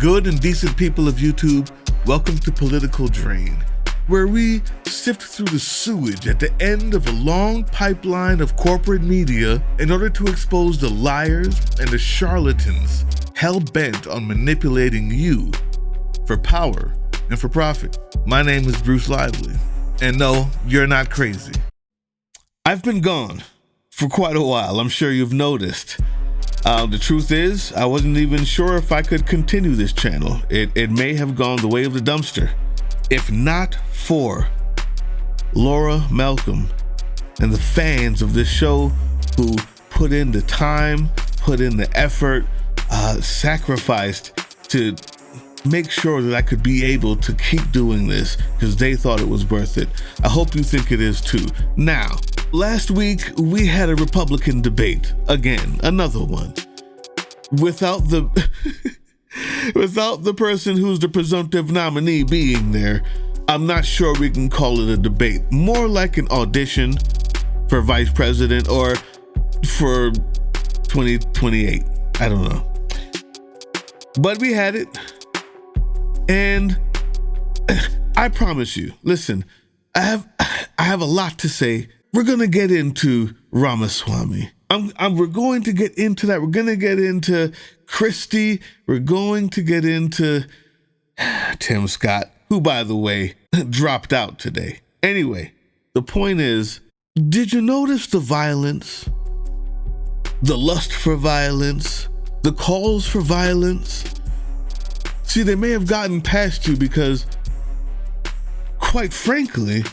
good and decent people of YouTube, welcome to Political Drain, where we sift through the sewage at the end of a long pipeline of corporate media in order to expose the liars and the charlatans hell-bent on manipulating you for power and for profit. My name is Bruce Lively, and no, you're not crazy. I've been gone for quite a while, I'm sure you've noticed. The truth is, I wasn't even sure if I could continue this channel. It may have gone the way of the dumpster, if not for Laura, Malcolm, and the fans of this show who put in the time, put in the effort, sacrificed to make sure that I could be able to keep doing this because they thought it was worth it. I hope you think it is too. Now, last week we had a Republican debate. Again, another one. Without the person who's the presumptive nominee being there, I'm not sure we can call it a debate. More like an audition for vice president or for 2028. I don't know. But we had it. And I promise you, listen, I have a lot to say. We're going to get into Ramaswamy. We're going to get into that. We're going to get into Christie. We're going to get into Tim Scott, who, by the way, dropped out today. Anyway, the point is, did you notice the violence, the lust for violence, the calls for violence? See, they may have gotten past you because, quite frankly,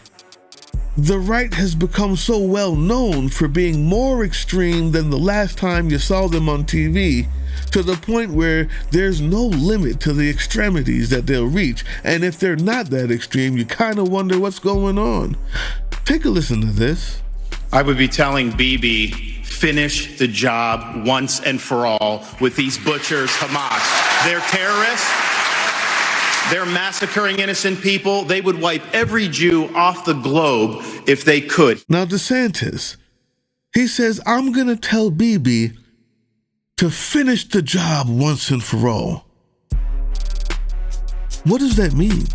the right has become so well known for being more extreme than the last time you saw them on TV, to the point where there's no limit to the extremities that they'll reach. And if they're not that extreme, you kind of wonder what's going on. Take a listen to this. I would be telling Bibi, finish the job once and for all with these butchers, Hamas. They're terrorists. They're massacring innocent people. They would wipe every Jew off the globe if they could. Now, DeSantis, he says, I'm going to tell Bibi to finish the job once and for all. What does that mean?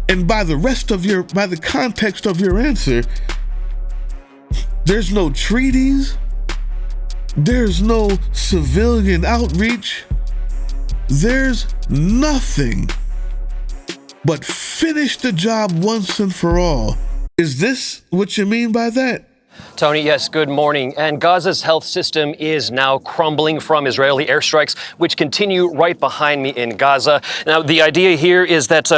And by the context of your answer, there's no treaties. There's no civilian outreach. There's nothing but finish the job once and for all. Is this what you mean by that? Tony, yes, good morning. And Gaza's health system is now crumbling from Israeli airstrikes, which continue right behind me in Gaza. Now, the idea here is that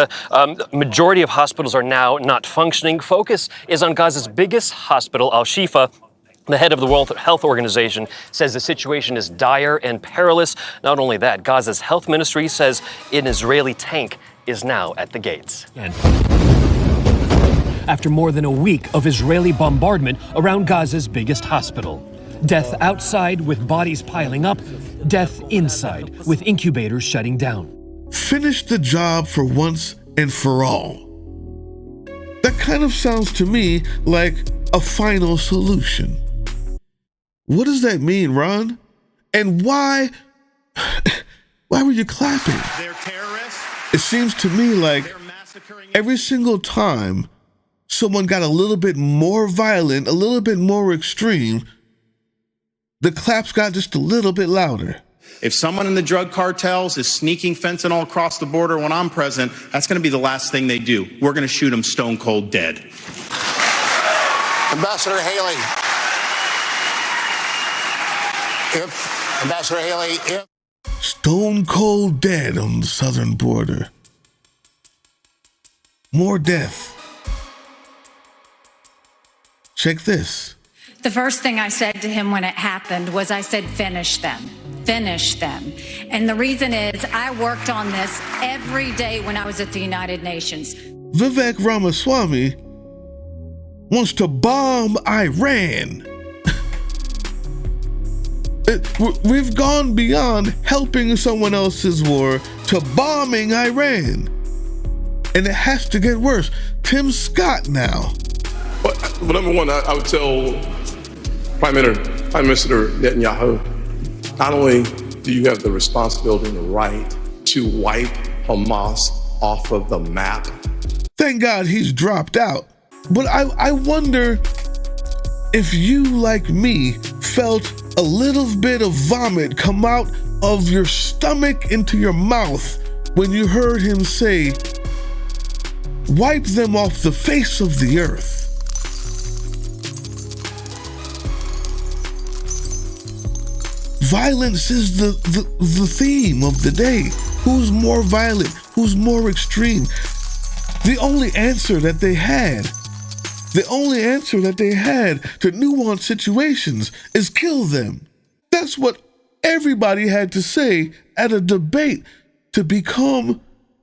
majority of hospitals are now not functioning. Focus is on Gaza's biggest hospital, Al-Shifa. The head of the World Health Organization says the situation is dire and perilous. Not only that, Gaza's health ministry says an Israeli tank is now at the gates. After more than a week of Israeli bombardment around Gaza's biggest hospital. Death outside with bodies piling up, death inside with incubators shutting down. Finish the job for once and for all. That kind of sounds to me like a final solution. What does that mean, Ron? And why were you clapping? They're terrorists. It seems to me like every single time someone got a little bit more violent, a little bit more extreme, the claps got just a little bit louder. If someone in the drug cartels is sneaking fentanyl across the border when I'm present, that's going to be the last thing they do. We're going to shoot them stone cold dead. Ambassador Haley. Ambassador Haley, Stone cold dead on the southern border. More death. Check this. The first thing I said to him when it happened was I said, finish them. Finish them. And the reason is I worked on this every day when I was at the United Nations. Vivek Ramaswamy wants to bomb Iran. We've gone beyond helping someone else's war to bombing Iran. And it has to get worse. Tim Scott now. Well, number one, I would tell Prime Minister Netanyahu, not only do you have the responsibility and the right to wipe Hamas off of the map. Thank God he's dropped out. But I wonder if you, like me, felt a little bit of vomit come out of your stomach into your mouth when you heard him say, wipe them off the face of the earth. Violence is the theme of the day. Who's more violent? Who's more extreme? The only answer that they had to nuanced situations is kill them. That's what everybody had to say at a debate to become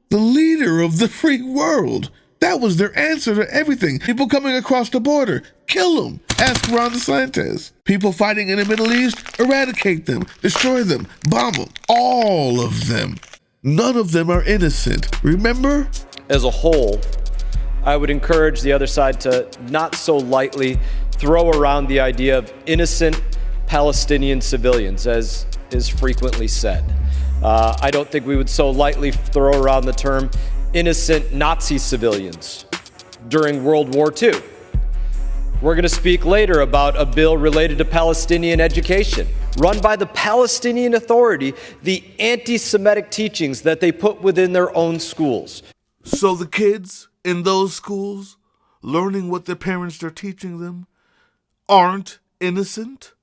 the leader of the free world. That was their answer to everything. People coming across the border, kill them. Ask Ron DeSantis. People fighting in the Middle East, eradicate them, destroy them, bomb them. All of them. None of them are innocent. Remember? As a whole, I would encourage the other side to not so lightly throw around the idea of innocent Palestinian civilians, as is frequently said. I don't think we would so lightly throw around the term innocent Nazi civilians during World War II. We're going to speak later about a bill related to Palestinian education, run by the Palestinian Authority, the anti-Semitic teachings that they put within their own schools. So the kids in those schools, learning what their parents are teaching them, aren't innocent?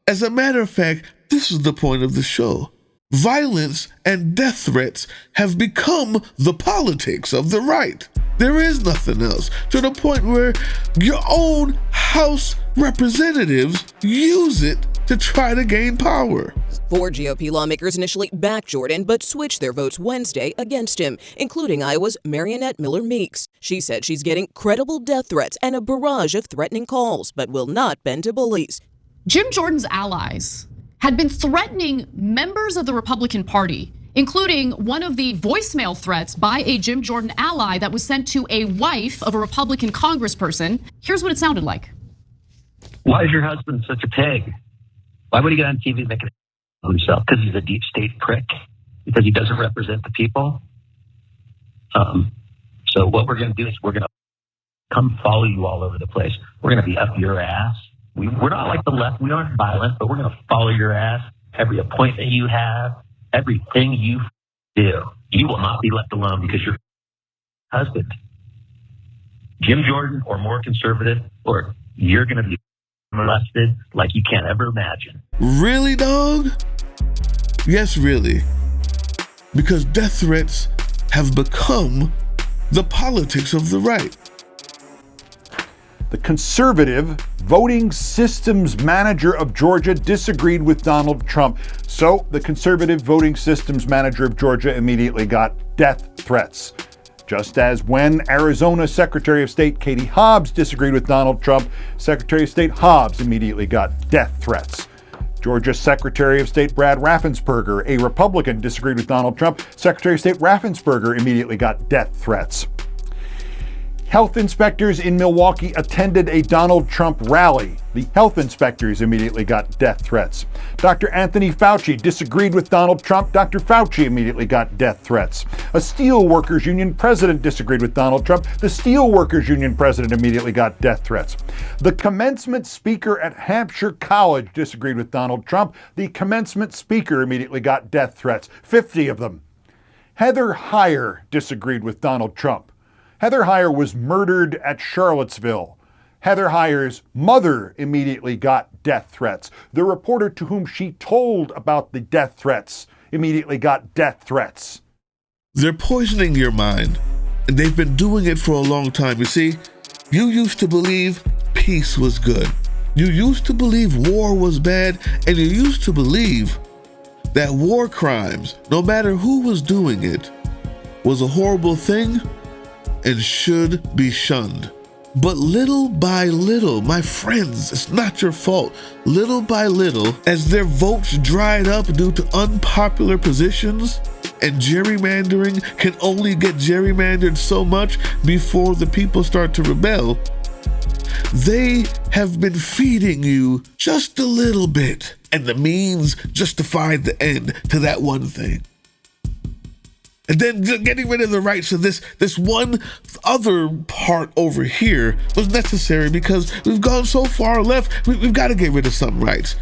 As a matter of fact, this is the point of the show. Violence and death threats have become the politics of the right. There is nothing else, to the point where your own House representatives use it to try to gain power. 4 GOP lawmakers initially backed Jordan, but switched their votes Wednesday against him, including Iowa's Marionette Miller Meeks. She said she's getting credible death threats and a barrage of threatening calls, but will not bend to bullies. Jim Jordan's allies had been threatening members of the Republican Party, including one of the voicemail threats by a Jim Jordan ally that was sent to a wife of a Republican congressperson. Here's what it sounded like. Why is your husband such a pig? Why would he get on TV and make it of himself? Because he's a deep state prick? Because he doesn't represent the people? So what we're going to do is we're going to come follow you all over the place. We're going to be up your ass. We're not like the left. We aren't violent, but we're going to follow your ass. Every appointment you have, everything you do, you will not be left alone because your husband, Jim Jordan, or more conservative, or you're going to be molested like you can't ever imagine. Really, dog? Yes, really. Because death threats have become the politics of the right. The conservative voting systems manager of Georgia disagreed with Donald Trump. So the conservative voting systems manager of Georgia immediately got death threats. Just as when Arizona Secretary of State Katie Hobbs disagreed with Donald Trump, Secretary of State Hobbs immediately got death threats. Georgia Secretary of State Brad Raffensperger, a Republican, disagreed with Donald Trump. Secretary of State Raffensperger immediately got death threats. Health inspectors in Milwaukee attended a Donald Trump rally. The health inspectors immediately got death threats. Dr. Anthony Fauci disagreed with Donald Trump. Dr. Fauci immediately got death threats. A steel workers union president disagreed with Donald Trump. The steel workers union president immediately got death threats. The commencement speaker at Hampshire College disagreed with Donald Trump. The commencement speaker immediately got death threats, 50 of them. Heather Heyer disagreed with Donald Trump. Heather Heyer was murdered at Charlottesville. Heather Heyer's mother immediately got death threats. The reporter to whom she told about the death threats immediately got death threats. They're poisoning your mind, and they've been doing it for a long time. You see, you used to believe peace was good. You used to believe war was bad, and you used to believe that war crimes, no matter who was doing it, was a horrible thing and should be shunned. But little by little, my friends, it's not your fault. Little by little, as their votes dried up due to unpopular positions, and gerrymandering can only get gerrymandered so much before the people start to rebel, they have been feeding you just a little bit, and the means justified the end to that one thing. And then getting rid of the rights of this one other part over here was necessary because we've gone so far left, we've got to get rid of some rights.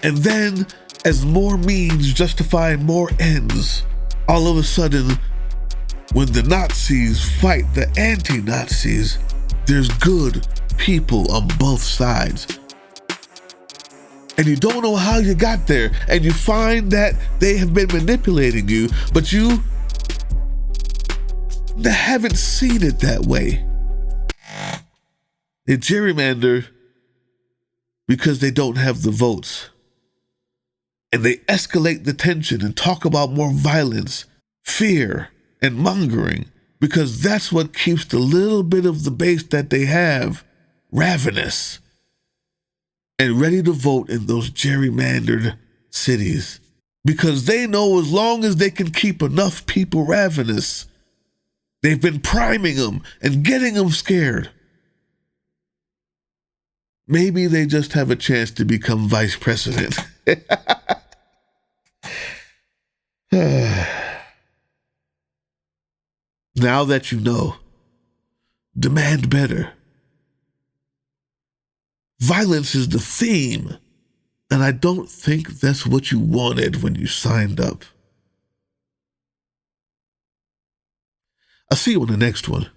And then, as more means justify more ends, all of a sudden, when the Nazis fight the anti-Nazis, there's good people on both sides. And you don't know how you got there, and you find that they have been manipulating you, but you haven't seen it that way. They gerrymander because they don't have the votes. And they escalate the tension and talk about more violence, fear, and mongering, because that's what keeps the little bit of the base that they have ravenous and ready to vote in those gerrymandered cities. Because they know as long as they can keep enough people ravenous, they've been priming them and getting them scared. Maybe they just have a chance to become vice president. Now that you know, demand better. Violence is the theme, and I don't think that's what you wanted when you signed up. I'll see you on the next one.